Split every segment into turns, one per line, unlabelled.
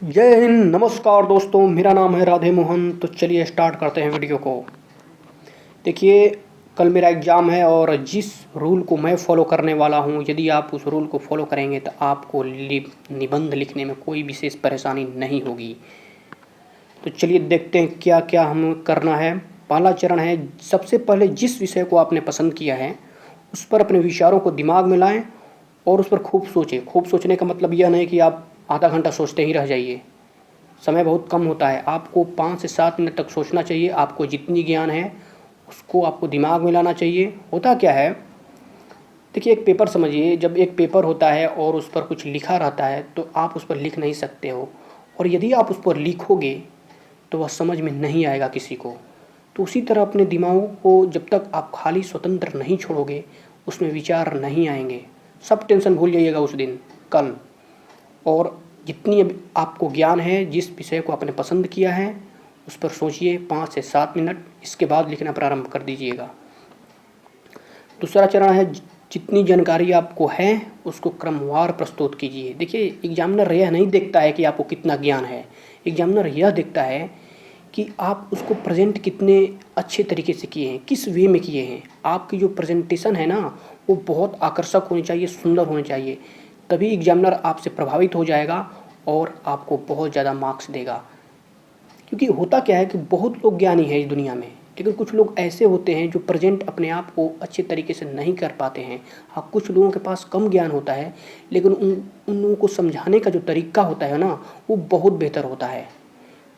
जय हिंद। नमस्कार दोस्तों, मेरा नाम है राधे मोहन। तो चलिए स्टार्ट करते हैं वीडियो को। देखिए, कल मेरा एग्ज़ाम है और जिस रूल को मैं फॉलो करने वाला हूं, यदि आप उस रूल को फॉलो करेंगे तो आपको निबंध लिखने में कोई विशेष परेशानी नहीं होगी। तो चलिए देखते हैं क्या क्या हमें करना है। पहला चरण है, सबसे पहले जिस विषय को आपने पसंद किया है उस पर अपने विचारों को दिमाग में लाएं और उस पर खूब सोचें। खूब सोचने का मतलब यह नहीं कि आप आधा घंटा सोचते ही रह जाइए। समय बहुत कम होता है, आपको 5 से 7 मिनट तक सोचना चाहिए। आपको जितनी ज्ञान है उसको आपको दिमाग में लाना चाहिए। होता क्या है, देखिए एक पेपर समझिए। जब एक पेपर होता है और उस पर कुछ लिखा रहता है तो आप उस पर लिख नहीं सकते हो, और यदि आप उस पर लिखोगे तो वह समझ में नहीं आएगा किसी को। तो उसी तरह अपने दिमाग को जब तक आप खाली स्वतंत्र नहीं छोड़ोगे उसमें विचार नहीं आएंगे। सब टेंशन भूल जाइएगा उस दिन, कल। और जितनी अब आपको ज्ञान है, जिस विषय को आपने पसंद किया है उस पर सोचिए 5 से 7 मिनट। इसके बाद लिखना प्रारंभ कर दीजिएगा। दूसरा चरण है, जितनी जानकारी आपको है उसको क्रमवार प्रस्तुत कीजिए। देखिए, एग्जामिनर यह नहीं देखता है कि आपको कितना ज्ञान है, एग्जामिनर यह देखता है कि आप उसको प्रेजेंट कितने अच्छे तरीके से किए हैं, किस वे में किए हैं। आपकी जो प्रेजेंटेशन है ना, वो बहुत आकर्षक होनी चाहिए, सुंदर होनी चाहिए। तभी एग्जामिनर आपसे प्रभावित हो जाएगा और आपको बहुत ज़्यादा मार्क्स देगा। क्योंकि होता क्या है कि बहुत लोग ज्ञानी हैं इस दुनिया में, लेकिन कुछ लोग ऐसे होते हैं जो प्रेजेंट अपने आप को अच्छे तरीके से नहीं कर पाते हैं। हाँ, कुछ लोगों के पास कम ज्ञान होता है, लेकिन उन लोगों को समझाने का जो तरीका होता है ना, वो बहुत बेहतर होता है।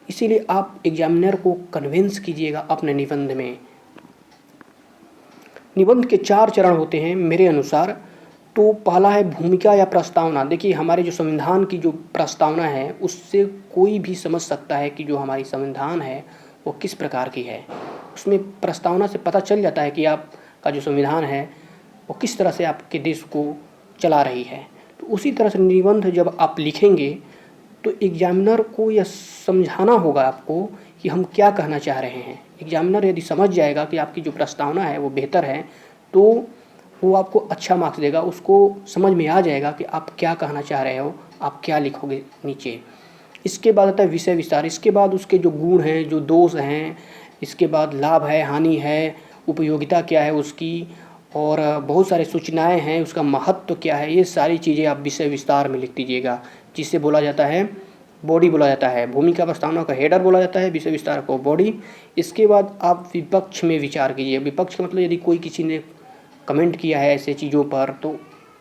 इसीलिए आप एग्जामिनर को कन्विंस कीजिएगा अपने निबंध में। निबंध के 4 चरण होते हैं मेरे अनुसार। तो पहला है भूमिका या प्रस्तावना। देखिए, हमारे जो संविधान की जो प्रस्तावना है उससे कोई भी समझ सकता है कि जो हमारी संविधान है वो किस प्रकार की है। उसमें प्रस्तावना से पता चल जाता है कि आपका जो संविधान है वो किस तरह से आपके देश को चला रही है। तो उसी तरह से निबंध जब आप लिखेंगे तो एग्जामिनर को यह समझाना होगा आपको कि हम क्या कहना चाह रहे हैं। एग्जामिनर यदि समझ जाएगा कि आपकी जो प्रस्तावना है वो बेहतर है तो वो आपको अच्छा मार्क्स देगा। उसको समझ में आ जाएगा कि आप क्या कहना चाह रहे हो, आप क्या लिखोगे नीचे। इसके बाद आता है विषय विस्तार। इसके बाद उसके जो गुण हैं, जो दोष हैं, इसके बाद लाभ है, हानि है, उपयोगिता क्या है उसकी, और बहुत सारे सूचनाएं हैं, उसका महत्व क्या है। ये सारी चीज़ें आप विषय विस्तार में लिख दीजिएगा, जिसे बोला जाता है बॉडी बोला जाता है। भूमिका प्रस्तावना का हेडर बोला जाता है, विषय विस्तार को बॉडी। इसके बाद आप विपक्ष में विचार कीजिए। विपक्ष का मतलब यदि कोई किसी ने कमेंट किया है ऐसे चीज़ों पर तो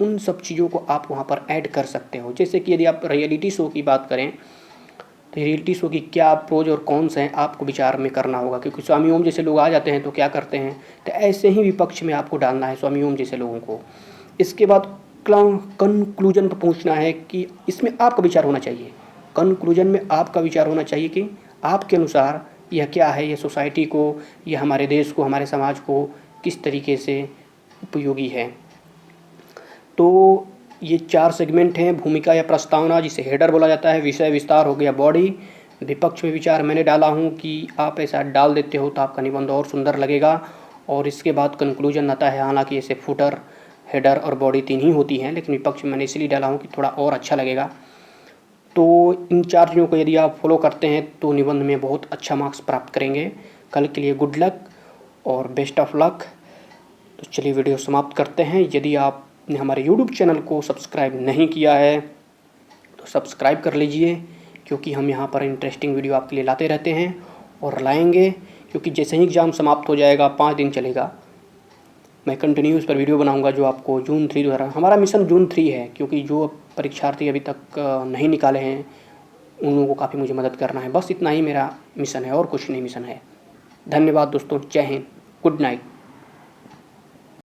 उन सब चीज़ों को आप वहाँ पर ऐड कर सकते हो। जैसे कि यदि आप रियलिटी शो की बात करें तो रियलिटी शो की क्या प्रोज और कॉन्स हैं आपको विचार में करना होगा। क्योंकि स्वामी ओम जैसे लोग आ जाते हैं तो क्या करते हैं, तो ऐसे ही विपक्ष में आपको डालना है स्वामी ओम जैसे लोगों को। इसके बाद कंक्लूजन पर पहुंचना है कि इसमें आपका विचार होना चाहिए। कंक्लूजन में आपका विचार होना चाहिए कि आपके अनुसार यह क्या है, यह सोसाइटी को, यह हमारे देश को, हमारे समाज को किस तरीके से उपयोगी है। तो ये 4 सेगमेंट हैं। भूमिका या प्रस्तावना जिसे हेडर बोला जाता है, विषय विस्तार हो गया बॉडी, विपक्ष में विचार मैंने डाला हूँ कि आप ऐसा डाल देते हो तो आपका निबंध और सुंदर लगेगा। और इसके बाद कंक्लूजन आता है। हालांकि ऐसे फुटर, हेडर और बॉडी 3 ही होती हैं, लेकिन विपक्ष में मैंने इसलिए डाला हूँ कि थोड़ा और अच्छा लगेगा। तो इन 4 चीज़ों को यदि आप फॉलो करते हैं तो निबंध में बहुत अच्छा मार्क्स प्राप्त करेंगे। कल के लिए गुड लक और बेस्ट ऑफ लक। तो चलिए वीडियो समाप्त करते हैं। यदि आपने हमारे यूट्यूब चैनल को सब्सक्राइब नहीं किया है तो सब्सक्राइब कर लीजिए, क्योंकि हम यहाँ पर इंटरेस्टिंग वीडियो आपके लिए लाते रहते हैं और लाएंगे। क्योंकि जैसे ही एग्ज़ाम समाप्त हो जाएगा, 5 दिन चलेगा, मैं कंटिन्यू इस पर वीडियो बनाऊंगा जो आपको जून 3 द्वारा, हमारा मिशन जून 3 है। क्योंकि जो परीक्षार्थी अभी तक नहीं निकाले हैं उन लोगों को काफ़ी मुझे मदद करना है। बस इतना ही मेरा मिशन है और कुछ नहीं मिशन है। धन्यवाद दोस्तों, जय हिंद, गुड नाइट।